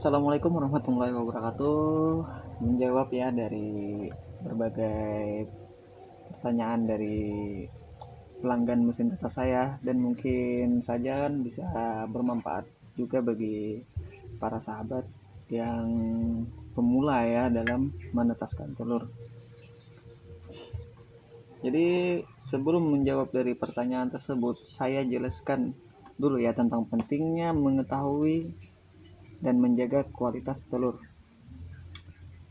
Assalamualaikum warahmatullahi wabarakatuh. Menjawab ya dari berbagai pertanyaan dari pelanggan mesin data saya, dan mungkin saja bisa bermanfaat juga bagi para sahabat yang pemula ya dalam menetaskan telur. Jadi sebelum menjawab dari pertanyaan tersebut, saya jelaskan dulu ya tentang pentingnya mengetahui dan menjaga kualitas telur.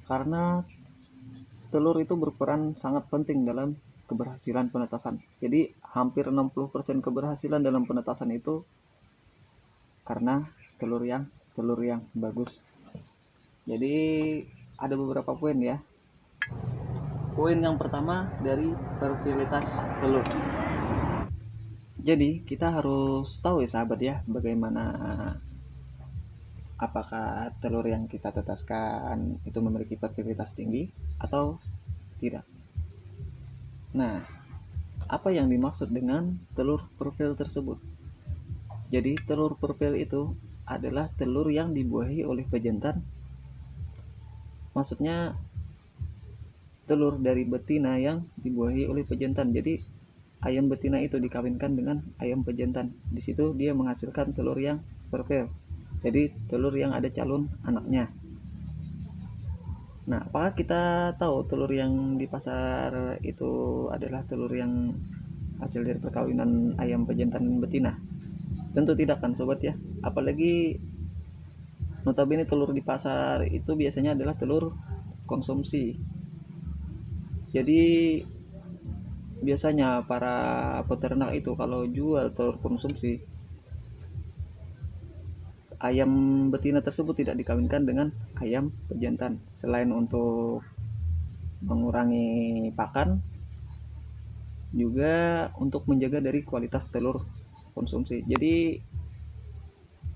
Karena telur itu berperan sangat penting dalam keberhasilan penetasan. Jadi hampir 60% keberhasilan dalam penetasan itu karena telur yang bagus. Jadi ada beberapa poin ya. Poin yang pertama dari fertilitas telur. Jadi kita harus tahu ya sahabat ya, bagaimana apakah telur yang kita tetaskan itu memiliki fertilitas tinggi atau tidak. Nah, apa yang dimaksud dengan telur profil tersebut? Jadi telur profil itu adalah telur yang dibuahi oleh pejantan. Maksudnya telur dari betina yang dibuahi oleh pejantan. Jadi ayam betina itu dikawinkan dengan ayam pejantan. Di situ dia menghasilkan telur yang profil. Jadi telur yang ada calon anaknya. Nah, apakah kita tahu telur yang di pasar itu adalah telur yang hasil dari perkawinan ayam pejantan betina? Tentu tidak kan sobat ya. Apalagi notabene telur di pasar itu biasanya adalah telur konsumsi. Jadi biasanya para peternak itu kalau jual telur konsumsi, ayam betina tersebut tidak dikawinkan dengan ayam pejantan. Selain untuk mengurangi pakan, juga untuk menjaga dari kualitas telur konsumsi. Jadi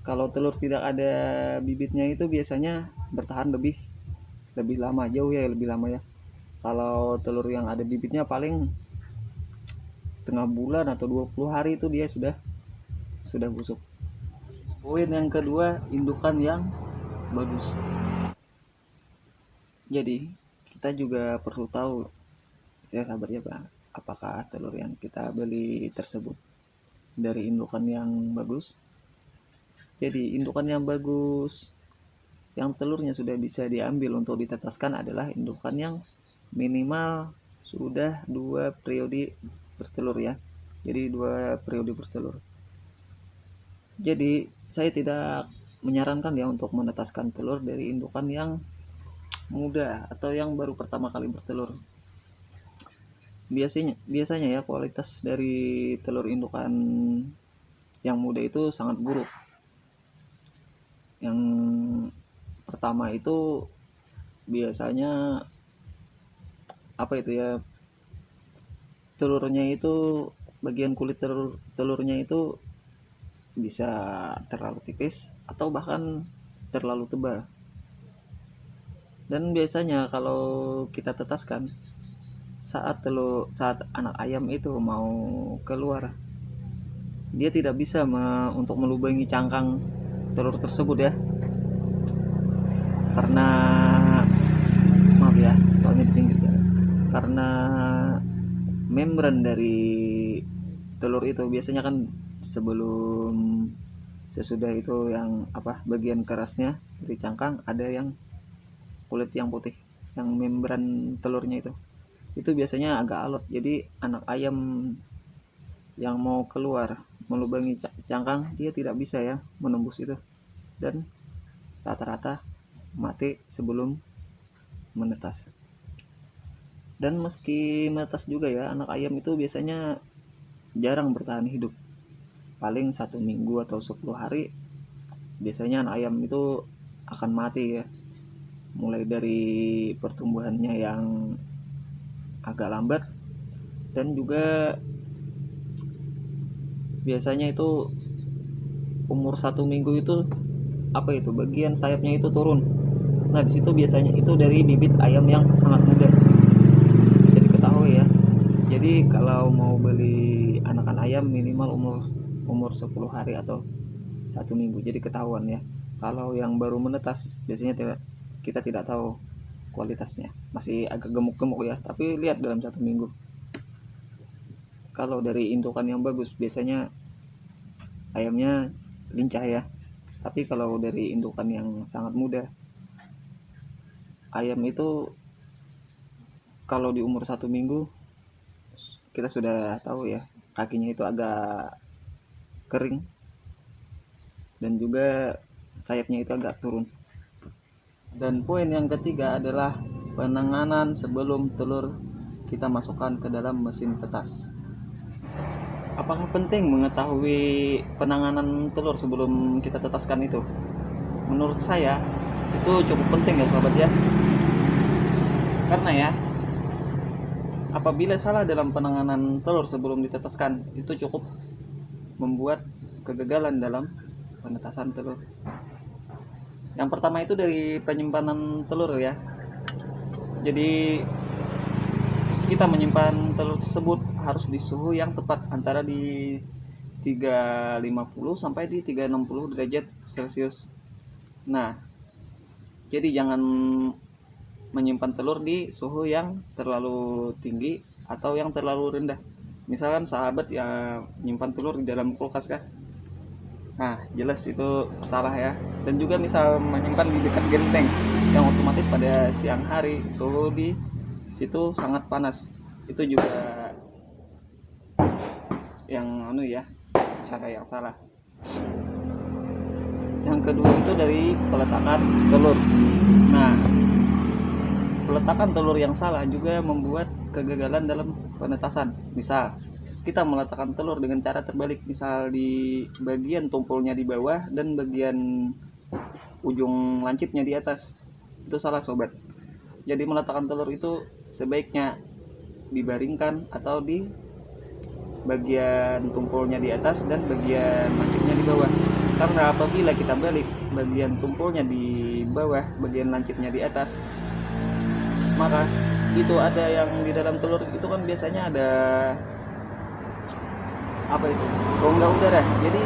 kalau telur tidak ada bibitnya itu biasanya bertahan lebih lama, jauh ya, lebih lama ya. Kalau telur yang ada bibitnya paling setengah bulan atau 20 hari itu dia sudah busuk. Poin yang kedua, indukan yang bagus. Jadi kita juga perlu tahu ya sahabat ya, Bang, apakah telur yang kita beli tersebut dari indukan yang bagus. Jadi indukan yang bagus yang telurnya sudah bisa diambil untuk ditetaskan adalah indukan yang minimal sudah 2 periode bertelur ya. Jadi 2 periode bertelur. Jadi saya tidak menyarankan ya untuk menetaskan telur dari indukan yang muda atau yang baru pertama kali bertelur. Biasanya ya kualitas dari telur indukan yang muda itu sangat buruk. Yang pertama itu biasanya apa itu ya, telurnya itu bagian kulit telurnya itu bisa terlalu tipis atau bahkan terlalu tebal. Dan biasanya kalau kita tetaskan saat anak ayam itu mau keluar, dia tidak bisa untuk melubangi cangkang telur tersebut ya, karena maaf ya soalnya di pinggir jalan, karena membran dari telur itu biasanya kan sebelum sesudah itu yang bagian kerasnya dari cangkang ada yang kulit yang putih, yang membran telurnya itu biasanya agak alot. Jadi anak ayam yang mau keluar melubangi cangkang dia tidak bisa ya menembus itu, dan rata-rata mati sebelum menetas. Dan meski menetas juga ya, anak ayam itu biasanya jarang bertahan hidup, paling 1 minggu atau 10 hari biasanya anak ayam itu akan mati ya, mulai dari pertumbuhannya yang agak lambat, dan juga biasanya itu umur 1 minggu itu bagian sayapnya itu turun. Nah disitu biasanya itu dari bibit ayam yang sangat muda, bisa diketahui ya. Jadi kalau mau beli anakan ayam minimal umur 10 hari atau 1 minggu, jadi ketahuan ya. Kalau yang baru menetas biasanya kita tidak tahu kualitasnya, masih agak gemuk-gemuk ya, tapi lihat dalam 1 minggu. Kalau dari indukan yang bagus biasanya ayamnya lincah ya, tapi kalau dari indukan yang sangat muda, ayam itu kalau di umur 1 minggu kita sudah tahu ya, kakinya itu agak kering dan juga sayapnya itu agak turun. Dan poin yang ketiga adalah penanganan sebelum telur kita masukkan ke dalam mesin petas. Apakah penting mengetahui penanganan telur sebelum kita tetaskan itu? Menurut saya itu cukup penting ya sahabat ya. Karena ya, apabila salah dalam penanganan telur sebelum ditetaskan, itu cukup membuat kegagalan dalam penetasan telur. Yang pertama itu dari penyimpanan telur ya. Jadi kita menyimpan telur tersebut harus di suhu yang tepat, antara di 350 sampai di 360 derajat Celcius. Nah, jadi jangan menyimpan telur di suhu yang terlalu tinggi atau yang terlalu rendah. Misalkan sahabat yang menyimpan telur di dalam kulkas kan, nah jelas itu salah ya. Dan juga misal menyimpan di dekat genteng yang otomatis pada siang hari suhu di situ sangat panas, itu juga yang cara yang salah. Yang kedua itu dari peletakan telur. Nah, peletakan telur yang salah juga membuat kegagalan dalam penetasan. Misal kita meletakkan telur dengan cara terbalik, misal di bagian tumpulnya di bawah dan bagian ujung lancipnya di atas. Itu salah sobat. Jadi meletakkan telur itu sebaiknya dibaringkan atau di bagian tumpulnya di atas dan bagian lancipnya di bawah. Karena apabila kita balik, bagian tumpulnya di bawah, bagian lancipnya di atas, maka itu ada yang di dalam telur itu kan biasanya ada apa itu, rongga udara. Jadi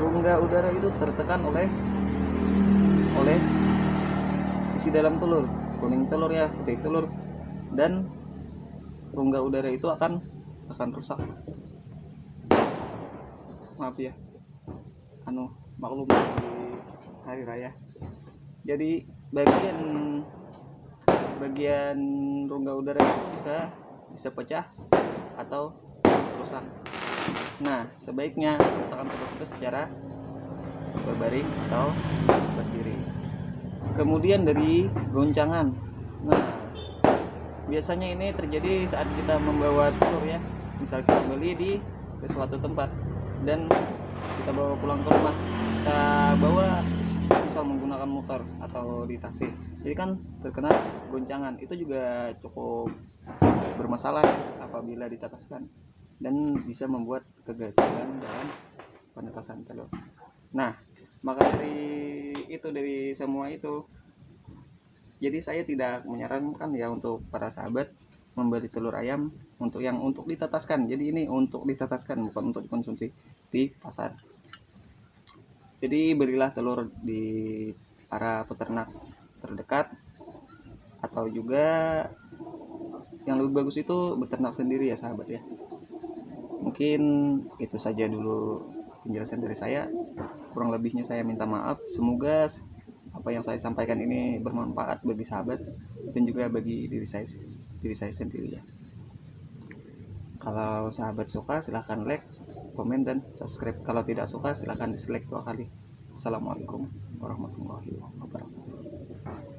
rongga udara itu tertekan oleh isi dalam telur, kuning telur ya, putih telur, dan rongga udara itu akan rusak. Maaf ya, maklum di hari raya. Jadi bagian rongga udara itu bisa pecah atau rusak. Nah, sebaiknya letakkan telur itu secara berbaring atau berdiri. Kemudian dari goncangan. Nah, biasanya ini terjadi saat kita membawa telur ya. Misal kita beli di suatu tempat dan kita bawa pulang ke rumah, kita bawa misal menggunakan motor atau di taksi, jadi kan terkena goncangan. Itu juga cukup bermasalah apabila ditetaskan dan bisa membuat kegagalan dalam penetasan telur. Nah, maka dari semua itu, jadi saya tidak menyarankan ya untuk para sahabat membeli telur ayam untuk ditetaskan. Jadi ini untuk ditetaskan, bukan untuk dikonsumsi di pasar. Jadi belilah telur di para peternak terdekat, atau juga yang lebih bagus itu beternak sendiri ya sahabat ya. Mungkin itu saja dulu penjelasan dari saya. Kurang lebihnya saya minta maaf. Semoga apa yang saya sampaikan ini bermanfaat bagi sahabat dan juga bagi diri saya sendiri ya. Kalau sahabat suka silahkan like, komen, dan subscribe. Kalau tidak suka silahkan dislike 2 kali. Assalamualaikum warahmatullahi wabarakatuh.